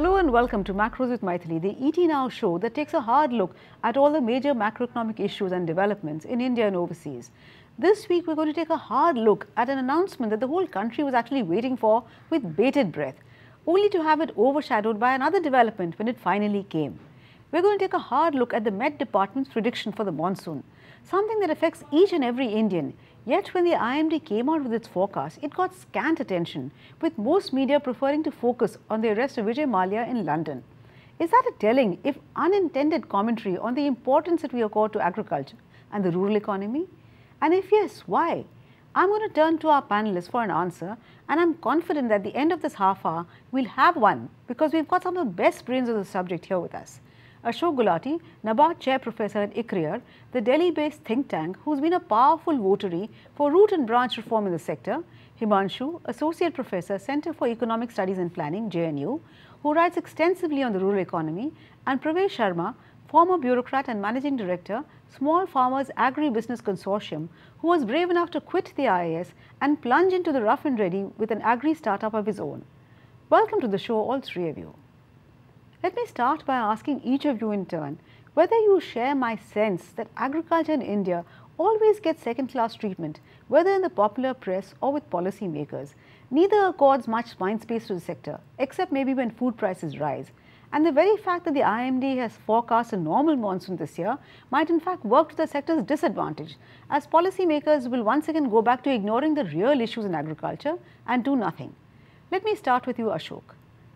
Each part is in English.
Hello and welcome to Macros with Mythili, the ET Now show that takes a hard look at all the major macroeconomic issues and developments in India and overseas. This week we're going to take a hard look at an announcement that the whole country was actually waiting for with bated breath, only to have it overshadowed by another development when it finally came. We're going to take a hard look at the Met Department's prediction for the monsoon, something that affects each and every Indian. Yet when the IMD came out with its forecast, it got scant attention, with most media preferring to focus on the arrest of Vijay Mallya in London. Is that a telling, if unintended, commentary on the importance that we accord to agriculture and the rural economy? And if yes, why? I'm going to turn to our panelists for an answer, and I'm confident that at the end of this half hour, we'll have one, because we've got some of the best brains of the subject here with us. Ashok Gulati, NABARD Chair Professor at ICRIER, the Delhi-based think tank who's been a powerful votary for root and branch reform in the sector. Himanshu, Associate Professor, Center for Economic Studies and Planning, JNU, who writes extensively on the rural economy. And Pravesh Sharma, former bureaucrat and Managing Director, Small Farmers Agri-Business Consortium, who was brave enough to quit the IAS and plunge into the rough and ready with an agri startup of his own. Welcome to the show, all three of you. Let me start by asking each of you in turn whether you share my sense that agriculture in India always gets second-class treatment, whether in the popular press or with policy makers. Neither accords much mind space to the sector, except maybe when food prices rise. And the very fact that the IMD has forecast a normal monsoon this year might in fact work to the sector's disadvantage, as policy makers will once again go back to ignoring the real issues in agriculture and do nothing. Let me start with you, Ashok.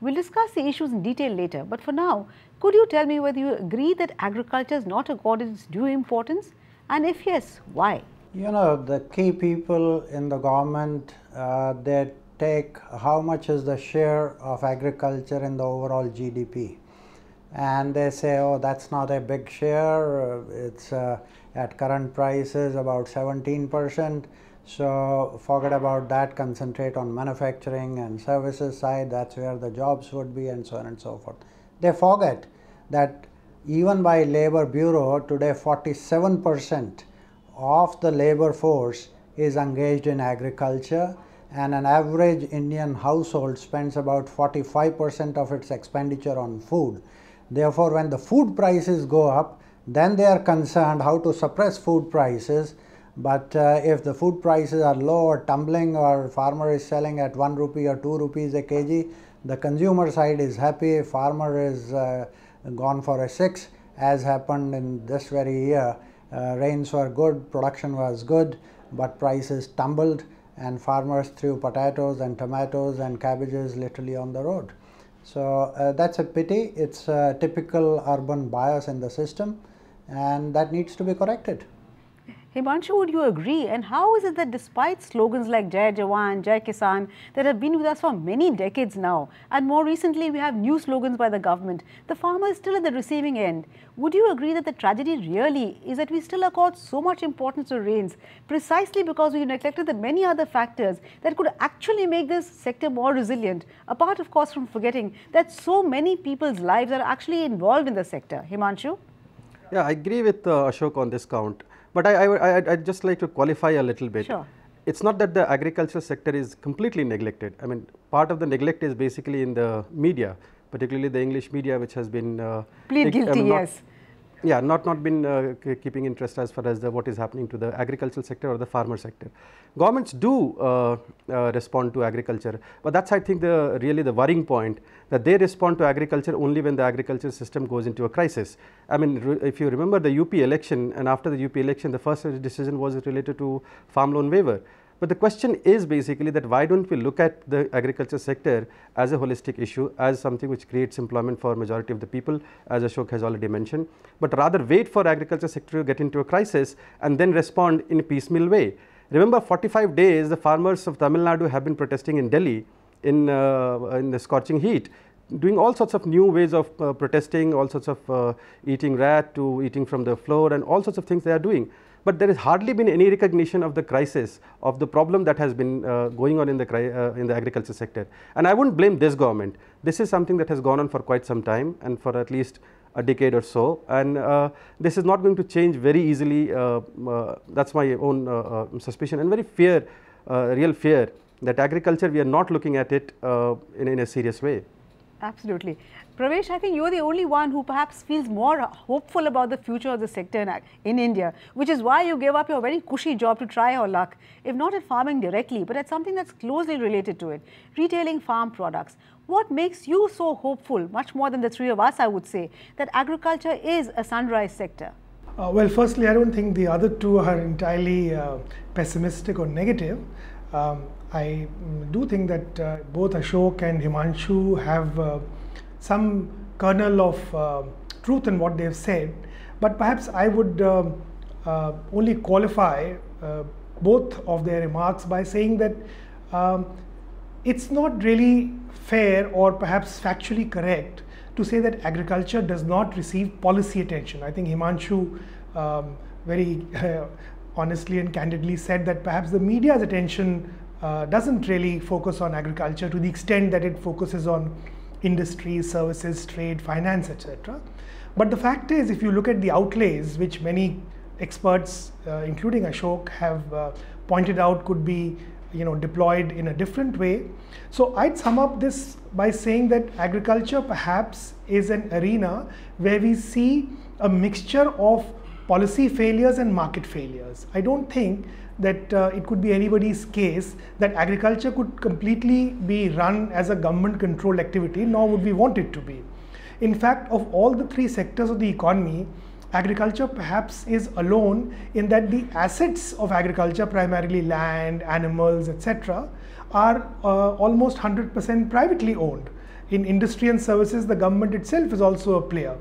We'll discuss the issues in detail later, but for now, could you tell me whether you agree that agriculture is not accorded its due importance, and if yes, why? You know, the key people in the government, they take how much is the share of agriculture in the overall GDP, and they say, oh, that's not a big share, it's at current prices about 17%. So forget about that, concentrate on manufacturing and services side, that's where the jobs would be, and so on and so forth. They forget that even by Labor Bureau, today 47% of the labor force is engaged in agriculture, and an average Indian household spends about 45% of its expenditure on food. Therefore, when the food prices go up, then they are concerned how to suppress food prices. But if the food prices are low or tumbling, or farmer is selling at 1 rupee or 2 rupees a kg, the consumer side is happy, farmer is gone for a 6, as happened in this very year. Rains were good, production was good, but prices tumbled, and farmers threw potatoes and tomatoes and cabbages literally on the road. So that's a pity. It's a typical urban bias in the system, and that needs to be corrected. Himanshu, would you agree? And how is it that despite slogans like Jai Jawan, Jai Kisan that have been with us for many decades now, and more recently we have new slogans by the government, the farmer is still at the receiving end? Would you agree that the tragedy really is that we still accord so much importance to rains precisely because we neglected the many other factors that could actually make this sector more resilient, apart of course from forgetting that so many people's lives are actually involved in the sector? Himanshu? Yeah, I agree with Ashok on this count. But I'd just like to qualify a little bit. Sure. It's not that the agricultural sector is completely neglected. I mean, part of the neglect is basically in the media, particularly the English media, which has been plead guilty, yes. Yeah, not been keeping interest as far as what is happening to the agricultural sector or the farmer sector. Governments do respond to agriculture, but that's, I think, really the worrying point, that they respond to agriculture only when the agriculture system goes into a crisis. I mean, if you remember the UP election, and after the UP election, the first decision was related to farm loan waiver. But the question is basically that why don't we look at the agriculture sector as a holistic issue, as something which creates employment for majority of the people, as Ashok has already mentioned, but rather wait for agriculture sector to get into a crisis and then respond in a piecemeal way. Remember, 45 days the farmers of Tamil Nadu have been protesting in Delhi in the scorching heat, doing all sorts of new ways of protesting, all sorts of eating rat to eating from the floor, and all sorts of things they are doing. But there has hardly been any recognition of the crisis, of the problem that has been going on in the agriculture sector. And I wouldn't blame this government. This is something that has gone on for quite some time, and for at least a decade or so, and this is not going to change very easily. That's my own suspicion, and very real fear that agriculture, we are not looking at it in a serious way. Absolutely. Pravesh, I think you're the only one who perhaps feels more hopeful about the future of the sector in India, which is why you gave up your very cushy job to try your luck, if not at farming directly, but at something that's closely related to it, retailing farm products. What makes you so hopeful, much more than the three of us, I would say, that agriculture is a sunrise sector? Well, firstly, I don't think the other two are entirely pessimistic or negative. I do think that both Ashok and Himanshu have some kernel of truth in what they've said, but perhaps I would only qualify both of their remarks by saying that it's not really fair or perhaps factually correct to say that agriculture does not receive policy attention. I think Himanshu very honestly and candidly said that perhaps the media's attention doesn't really focus on agriculture to the extent that it focuses on industry, services, trade, finance, etc. But the fact is, if you look at the outlays, which many experts, including Ashok, have pointed out could be deployed in a different way. So I'd sum up this by saying that agriculture perhaps is an arena where we see a mixture of policy failures and market failures. I don't think that it could be anybody's case that agriculture could completely be run as a government controlled activity, nor would we want it to be. In fact, of all the three sectors of the economy, agriculture perhaps is alone in that the assets of agriculture, primarily land, animals, etc., are almost 100% privately owned. In industry and services, the government itself is also a player.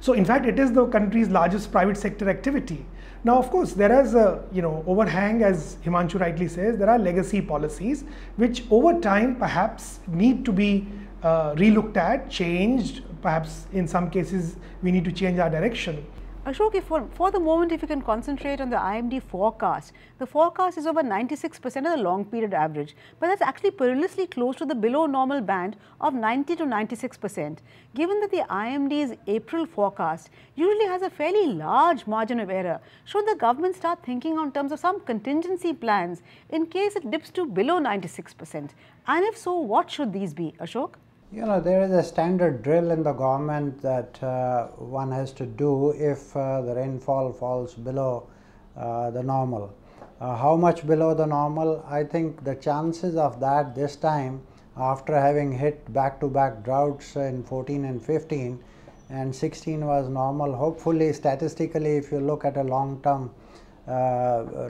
So in fact, it is the country's largest private sector activity. Now, of course, there is a overhang, as Himanshu rightly says. There are legacy policies which over time perhaps need to be relooked at, changed. Perhaps in some cases we need to change our direction. Ashok, for the moment, if you can concentrate on the IMD forecast, the forecast is over 96% of the long period average, but that's actually perilously close to the below normal band of 90 to 96%. Given that the IMD's April forecast usually has a fairly large margin of error, should the government start thinking on terms of some contingency plans in case it dips to below 96%? And if so, what should these be, Ashok? There is a standard drill in the government that one has to do if the rainfall falls below the normal. How much below the normal? I think the chances of that this time, after having hit back-to-back droughts in 14 and 15, and 16 was normal, hopefully statistically, if you look at a long-term,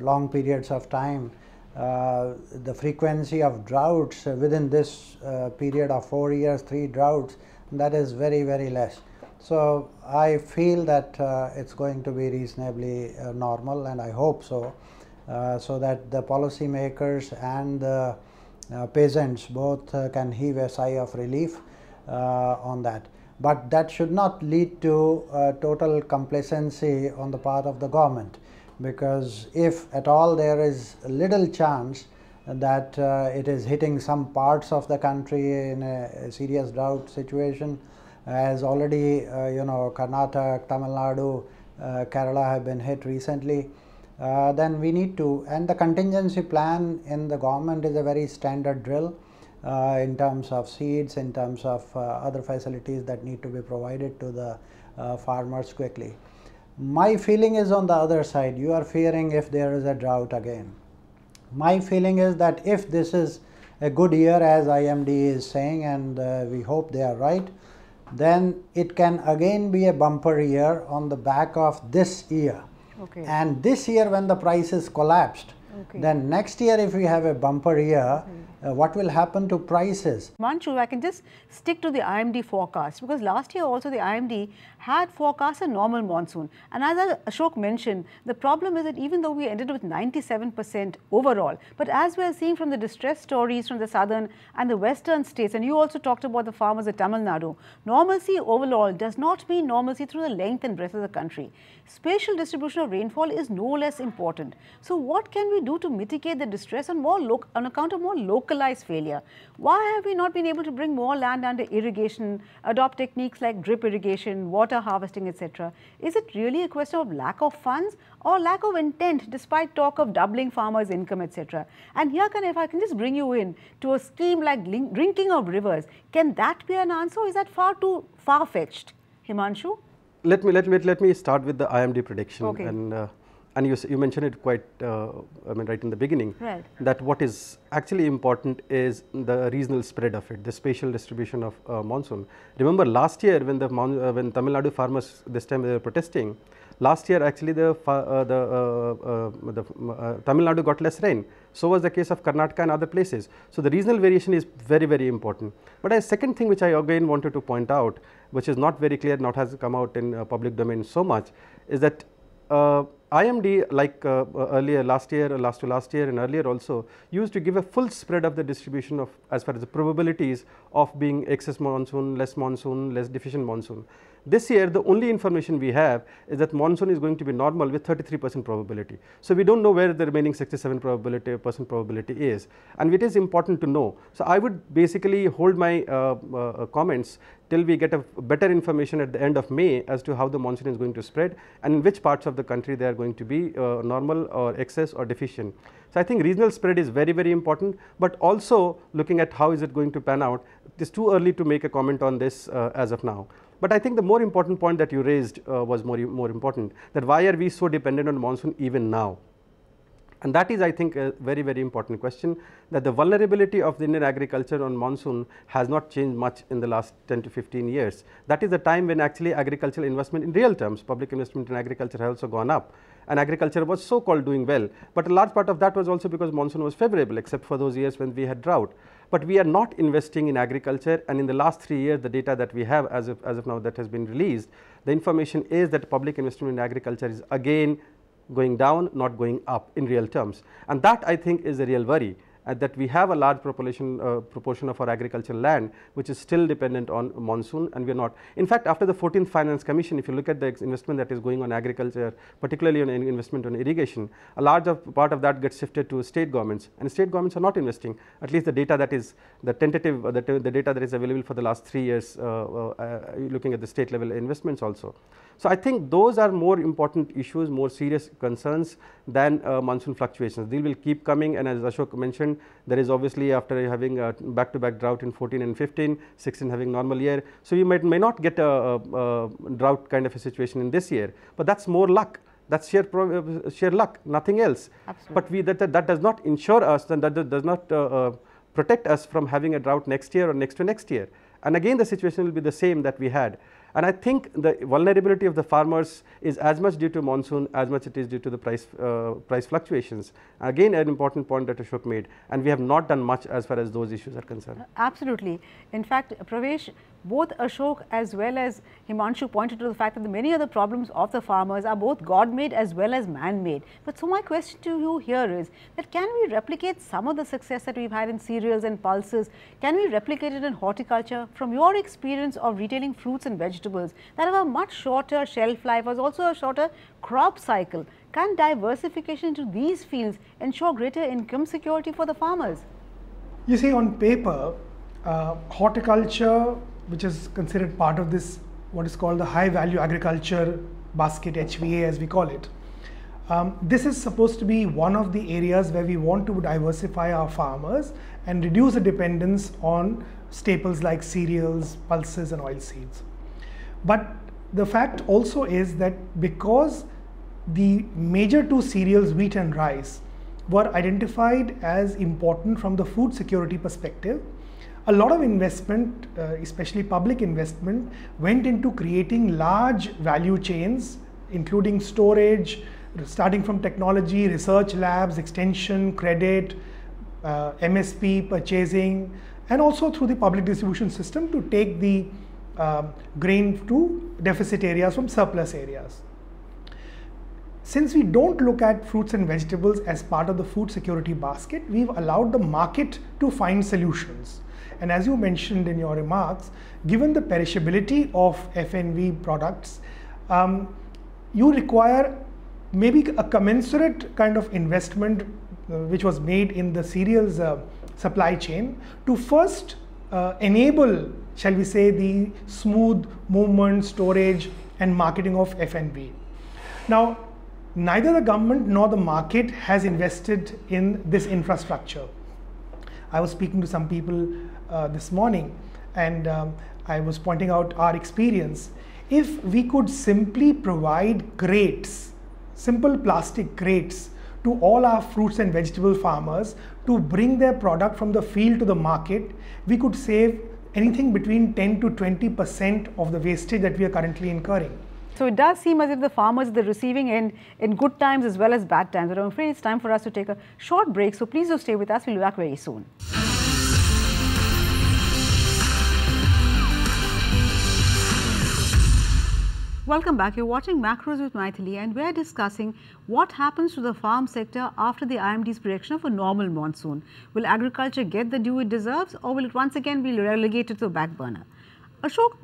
long periods of time, the frequency of droughts within this period of 4 years, 3 droughts, that is very, very less. So I feel that it's going to be reasonably normal, and I hope so, so that the policymakers and the peasants both can heave a sigh of relief on that. But that should not lead to total complacency on the part of the government, because if at all there is little chance that it is hitting some parts of the country in a serious drought situation, as already Karnataka, Tamil Nadu, Kerala have been hit recently, then we need to, and the contingency plan in the government is a very standard drill in terms of seeds, in terms of other facilities that need to be provided to the farmers quickly. My feeling is on the other side. You are fearing if there is a drought again. My feeling is that if this is a good year, as IMD is saying, and we hope they are right, then it can again be a bumper year on the back of this year. Okay. And this year, when the prices collapsed, then next year if we have a bumper year, what will happen to prices? Manchu, I can just stick to the IMD forecast, because last year also the IMD had forecast a normal monsoon. And as Ashok mentioned, the problem is that even though we ended with 97% overall, but as we are seeing from the distress stories from the southern and the western states, and you also talked about the farmers of Tamil Nadu, normalcy overall does not mean normalcy through the length and breadth of the country. Spatial distribution of rainfall is no less important. So what can we do to mitigate the distress on account of more local localized failure. Why have we not been able to bring more land under irrigation, adopt techniques like drip irrigation, water harvesting, etc.? Is it really a question of lack of funds or lack of intent despite talk of doubling farmers' income, etc.? And here, if I can just bring you in to a scheme like drinking of rivers, can that be an answer, or is that far too far-fetched? Himanshu? Let me start with the IMD prediction. Okay. And you mentioned it quite, right in the beginning, right, that what is actually important is the regional spread of it, the spatial distribution of monsoon. Remember last year when when Tamil Nadu farmers this time they were protesting, last year actually the Tamil Nadu got less rain. So was the case of Karnataka and other places. So the regional variation is very, very important. But a second thing which I again wanted to point out, which is not very clear, not has come out in public domain so much, is that IMD, like earlier last year and earlier also, used to give a full spread of the distribution of as far as the probabilities of being excess monsoon, less deficient monsoon. This year the only information we have is that monsoon is going to be normal with 33% probability. So we don't know where the remaining 67% probability is, and it is important to know. So I would basically hold my comments till we get a better information at the end of May as to how the monsoon is going to spread and in which parts of the country they are going to be normal or excess or deficient. So I think regional spread is very, very important, but also looking at how is it going to pan out. It is too early to make a comment on this as of now. But I think the more important point that you raised was more important, that why are we so dependent on monsoon even now? And that is, I think, a very, very important question, that the vulnerability of the Indian agriculture on monsoon has not changed much in the last 10 to 15 years. That is the time when actually agricultural investment in real terms, public investment in agriculture has also gone up, and agriculture was so called doing well. But a large part of that was also because monsoon was favorable, except for those years when we had drought. But we are not investing in agriculture, and in the last 3 years the data that we have as of now that has been released, the information is that public investment in agriculture is again going down, not going up in real terms. And that I think is a real worry, that we have a large proportion of our agricultural land which is still dependent on monsoon, and we are not. In fact, after the 14th Finance Commission, if you look at the investment that is going on agriculture, particularly on investment on irrigation, a large part of that gets shifted to state governments, and state governments are not investing. At least the data that is the tentative, the data that is available for the last 3 years, looking at the state level investments also. So I think those are more important issues, more serious concerns than monsoon fluctuations. They will keep coming, and as Ashok mentioned, there is obviously after having a back-to-back drought in 14 and 15, 16 having normal year. So you may not get a drought kind of a situation in this year, but that's more luck. That's sheer luck, nothing else. Absolutely. But that does not ensure us, and that does not protect us from having a drought next year or next to next year. And again the situation will be the same that we had. And I think the vulnerability of the farmers is as much due to monsoon as much it is due to the price fluctuations. Again, an important point that Ashok made, and we have not done much as far as those issues are concerned. Absolutely. In fact, Pravesh, both Ashok as well as Himanshu pointed to the fact that many of the problems of the farmers are both God-made as well as man-made. But so my question to you here is that can we replicate some of the success that we've had in cereals and pulses? Can we replicate it in horticulture? From your experience of retailing fruits and vegetables that have a much shorter shelf life, as also a shorter crop cycle, can diversification into these fields ensure greater income security for the farmers? You see, on paper, horticulture, which is considered part of this, what is called the high value agriculture basket, HVA as we call it. This is supposed to be one of the areas where we want to diversify our farmers and reduce the dependence on staples like cereals, pulses and oilseeds. But the fact also is that because the major two cereals, wheat and rice, were identified as important from the food security perspective, a lot of investment, especially public investment, went into creating large value chains, including storage, starting from technology, research labs, extension, credit, MSP, purchasing, and also through the public distribution system to take the grain to deficit areas from surplus areas. Since we don't look at fruits and vegetables as part of the food security basket, we've allowed the market to find solutions. And as you mentioned in your remarks, given the perishability of FNV products, you require maybe a commensurate kind of investment which was made in the cereals supply chain to first enable, shall we say, the smooth movement, storage and marketing of F&B. Now, neither the government nor the market has invested in this infrastructure. I was speaking to some people this morning, and I was pointing out our experience. If we could simply provide crates, simple plastic crates, to all our fruits and vegetable farmers to bring their product from the field to the market, we could save anything between 10 to 20% of the wastage that we are currently incurring. So it does seem as if the farmers are the receiving end in good times as well as bad times. But I'm afraid it's time for us to take a short break. So please do stay with us. We'll be back very soon. Welcome back. You're watching Macros with Mythili, and we're discussing what happens to the farm sector after the IMD's prediction of a normal monsoon. Will agriculture get the due it deserves, or will it once again be relegated to the back burner? Ashok,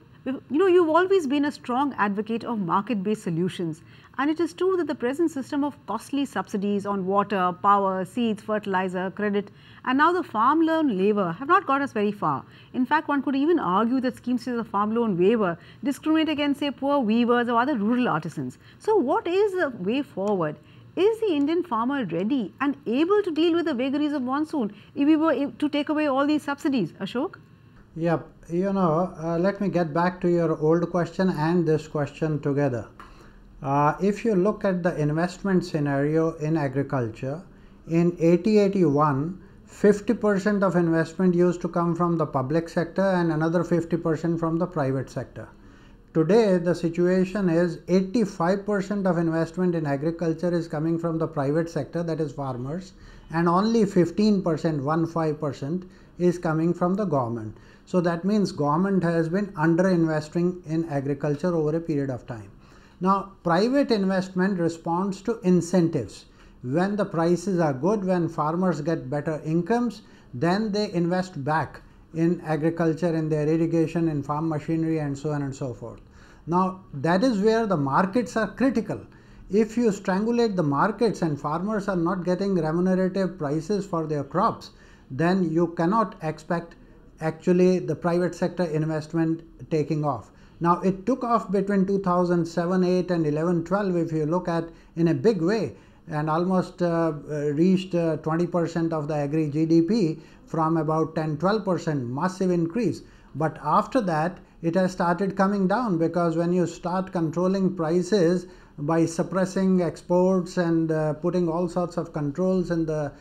you've always been a strong advocate of market-based solutions, and it is true that the present system of costly subsidies on water, power, seeds, fertilizer, credit, and now the farm loan waiver have not got us very far. In fact, one could even argue that schemes such as the farm loan waiver discriminate against, say, poor weavers or other rural artisans. So what is the way forward? Is the Indian farmer ready and able to deal with the vagaries of monsoon if we were to take away all these subsidies? Ashok? Yep, let me get back to your old question and this question together. If you look at the investment scenario in agriculture, in 80-81, 50% of investment used to come from the public sector and another 50% from the private sector. Today, the situation is 85% of investment in agriculture is coming from the private sector, that is farmers, and only 15% is coming from the government. So that means government has been under-investing in agriculture over a period of time. Now, private investment responds to incentives. When the prices are good, when farmers get better incomes, then they invest back in agriculture, in their irrigation, in farm machinery and so on and so forth. Now, that is where the markets are critical. If you strangulate the markets and farmers are not getting remunerative prices for their crops, then you cannot expect actually the private sector investment taking off. Now, it took off between 2007, 8 and 11, 12 if you look at in a big way, and almost reached 20% of the agri GDP from about 10-12%, massive increase. But after that, it has started coming down, because when you start controlling prices by suppressing exports and putting all sorts of controls in the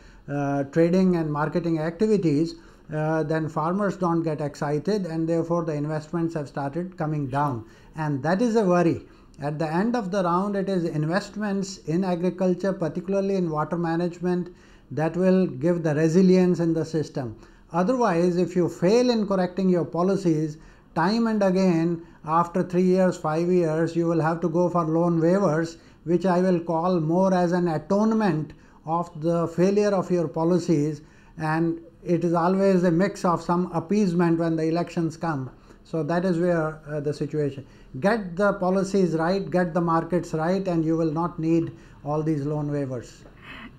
trading and marketing activities, then farmers don't get excited, and therefore the investments have started coming down, and that is a worry. At the end of the round, it is investments in agriculture, particularly in water management, that will give the resilience in the system. Otherwise, if you fail in correcting your policies, time and again, after 3 years, 5 years, you will have to go for loan waivers, which I will call more as an atonement of the failure of your policies, and it is always a mix of some appeasement when the elections come. So that is where the situation. Get the policies right, get the markets right, and you will not need all these loan waivers.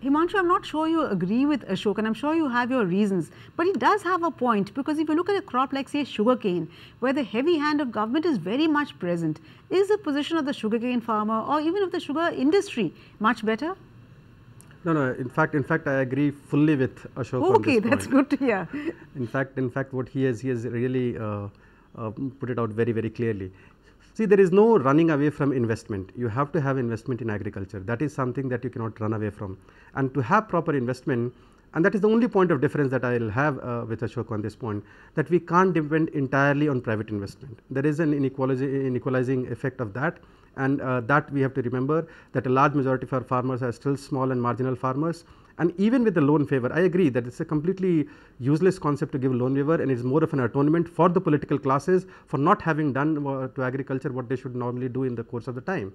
Himanshu, I'm not sure you agree with Ashok, and I'm sure you have your reasons, but he does have a point, because if you look at a crop like, say, sugarcane, where the heavy hand of government is very much present, is the position of the sugarcane farmer or even of the sugar industry much better? No. In fact, I agree fully with Ashok. Okay, that's good to hear. In fact, what he has really put it out very, very clearly. See, there is no running away from investment. You have to have investment in agriculture. That is something that you cannot run away from. And to have proper investment, and that is the only point of difference that I will have with Ashok on this point, that we can't depend entirely on private investment. There is an equalizing effect of that, and that we have to remember, that a large majority of our farmers are still small and marginal farmers. And even with the loan waiver, I agree that it's a completely useless concept to give loan waiver, and it's more of an atonement for the political classes for not having done to agriculture what they should normally do in the course of the time.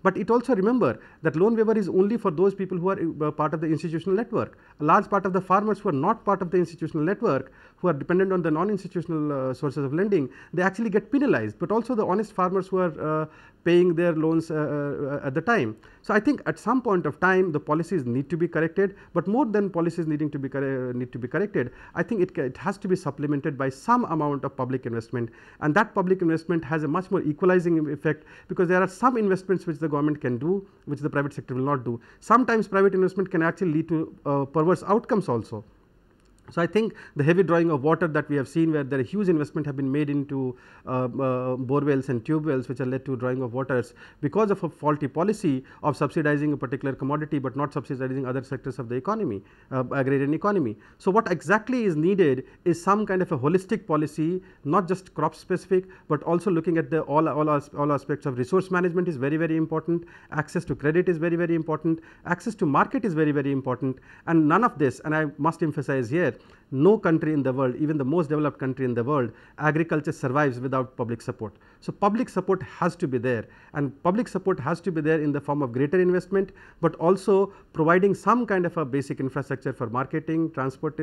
But it also remember that loan waiver is only for those people who are part of the institutional network. A large part of the farmers who are not part of the institutional network, who are dependent on the non-institutional sources of lending, they actually get penalized, but also the honest farmers who are paying their loans at the time. So I think at some point of time the policies need to be corrected, but more than policies needing to be corrected, I think it has to be supplemented by some amount of public investment, and that public investment has a much more equalizing effect, because there are some investments which the government can do which the private sector will not do. Sometimes private investment can actually lead to perverse outcomes also. So I think the heavy drawing of water that we have seen, where there are huge investment have been made into bore wells and tube wells, which have led to drawing of waters because of a faulty policy of subsidizing a particular commodity, but not subsidizing other sectors of the economy, agrarian economy. So what exactly is needed is some kind of a holistic policy, not just crop specific, but also looking at the all aspects of resource management is very, very important. Access to credit is very, very important. Access to market is very, very important. And none of this, and I must emphasize here, no country in the world, even the most developed country in the world, agriculture survives without public support. So transport support has to be there, and public support has to be there in the form of greater investment, but also providing some kind of a basic infrastructure for marketing, transport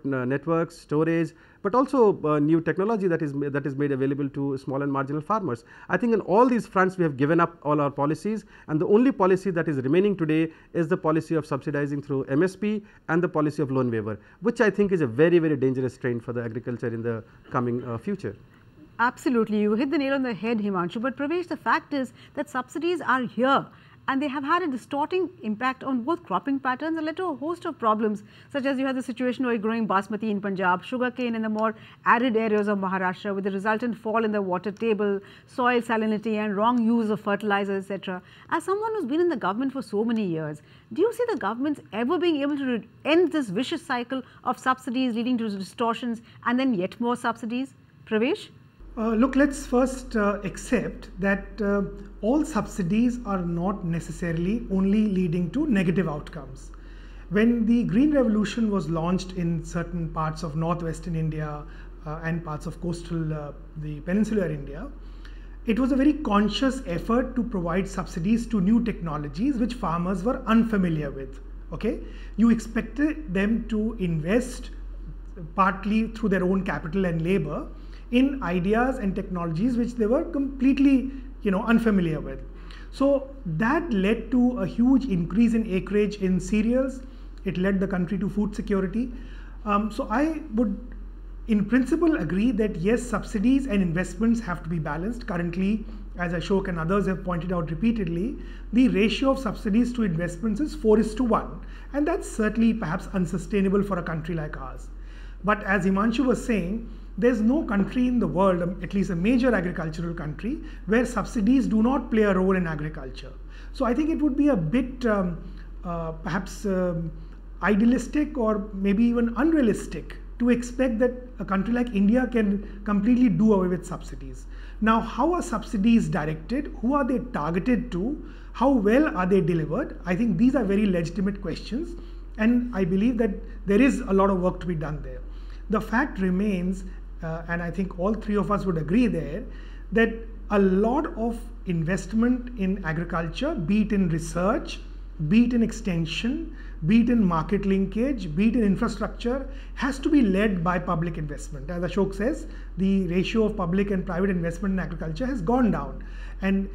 networks, storage, but also new technology that is made available to small and marginal farmers. I think in all these fronts we have given up all our policies, and the only policy that is remaining today is the policy of subsidizing through MSP and the policy of loan waiver, which I think is a very, very dangerous trend for the agriculture in the coming future. Absolutely, you hit the nail on the head, Himanshu. But Pravesh, the fact is that subsidies are here, and they have had a distorting impact on both cropping patterns and led to a host of problems, such as you had the situation where you're growing basmati in Punjab, sugarcane in the more arid areas of Maharashtra, with the resultant fall in the water table, soil salinity, and wrong use of fertilizers, etc. As someone who's been in the government for so many years, do you see the governments ever being able to end this vicious cycle of subsidies leading to distortions and then yet more subsidies? Pravesh? Look, let's first accept that all subsidies are not necessarily only leading to negative outcomes. When the Green Revolution was launched in certain parts of northwestern India and parts of coastal, the peninsular India, it was a very conscious effort to provide subsidies to new technologies which farmers were unfamiliar with. Okay, you expected them to invest partly through their own capital and labor in ideas and technologies which they were completely, unfamiliar with. So that led to a huge increase in acreage in cereals. It led the country to food security. So I would in principle agree that yes, subsidies and investments have to be balanced. Currently, as Ashok and others have pointed out repeatedly, the ratio of subsidies to investments is 4:1, and that's certainly perhaps unsustainable for a country like ours. But as Himanshu was saying, there's no country in the world, at least a major agricultural country, where subsidies do not play a role in agriculture. So I think it would be a bit perhaps idealistic or maybe even unrealistic to expect that a country like India can completely do away with subsidies. Now, how are subsidies directed? Who are they targeted to? How well are they delivered? I think these are very legitimate questions, and I believe that there is a lot of work to be done there. The fact remains, and I think all three of us would agree there, that a lot of investment in agriculture, be it in research, be it in extension, be it in market linkage, be it in infrastructure, has to be led by public investment. As Ashok says, the ratio of public and private investment in agriculture has gone down, and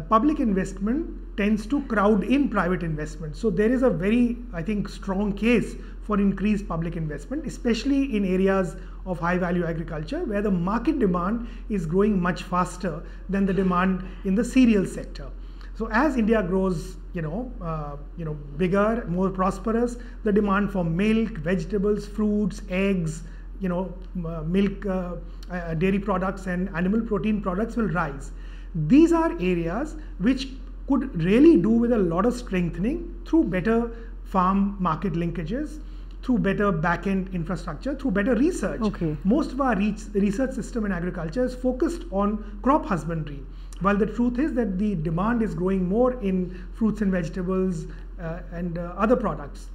public investment tends to crowd in private investment. So there is a very, I think, strong case for increased public investment, especially in areas of high value agriculture where the market demand is growing much faster than the demand in the cereal sector. So as India grows, bigger, more prosperous, the demand for milk, vegetables, fruits, eggs, milk, dairy products and animal protein products will rise. These are areas which could really do with a lot of strengthening through better farm market linkages, through better back-end infrastructure, through better research. Okay. Most of our research system in agriculture is focused on crop husbandry, while the truth is that the demand is growing more in fruits and vegetables and other products.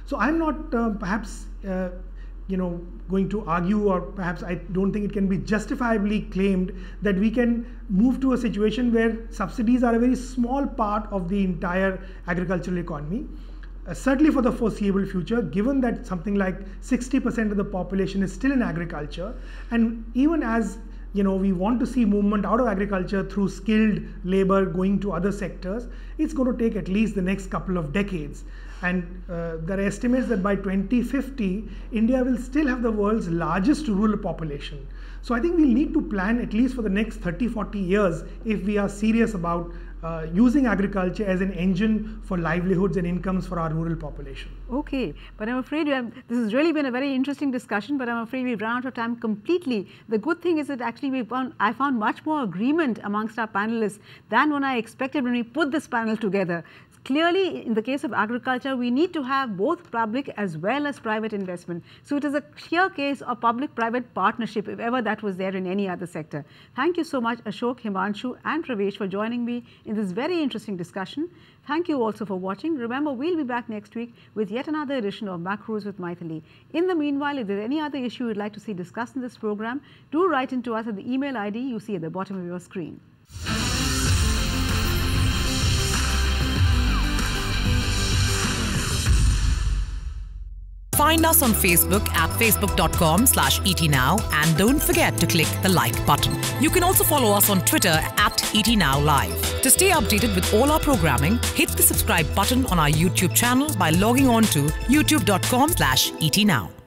So I'm not perhaps going to argue, or perhaps I don't think it can be justifiably claimed that we can move to a situation where subsidies are a very small part of the entire agricultural economy. Certainly for the foreseeable future, given that something like 60% of the population is still in agriculture, and even as we want to see movement out of agriculture through skilled labor going to other sectors, it's going to take at least the next couple of decades. And there are estimates that by 2050, India will still have the world's largest rural population. So I think we'll need to plan at least for the next 30-40 years if we are serious about using agriculture as an engine for livelihoods and incomes for our rural population. Okay, but I'm afraid this has really been a very interesting discussion, but I'm afraid we've run out of time completely. The good thing is that actually I found much more agreement amongst our panelists than when I expected when we put this panel together. Clearly, in the case of agriculture, we need to have both public as well as private investment. So it is a clear case of public-private partnership, if ever that was there in any other sector. Thank you so much, Ashok, Himanshu and Pravesh, for joining me in this very interesting discussion. Thank you also for watching. Remember, we'll be back next week with yet another edition of Macros with Mythili. In the meanwhile, if there's any other issue you'd like to see discussed in this program, do write into us at the email ID you see at the bottom of your screen. Find us on Facebook at facebook.com/etnow and don't forget to click the like button. You can also follow us on Twitter at etnowlive. To stay updated with all our programming, hit the subscribe button on our YouTube channel by logging on to youtube.com/etnow.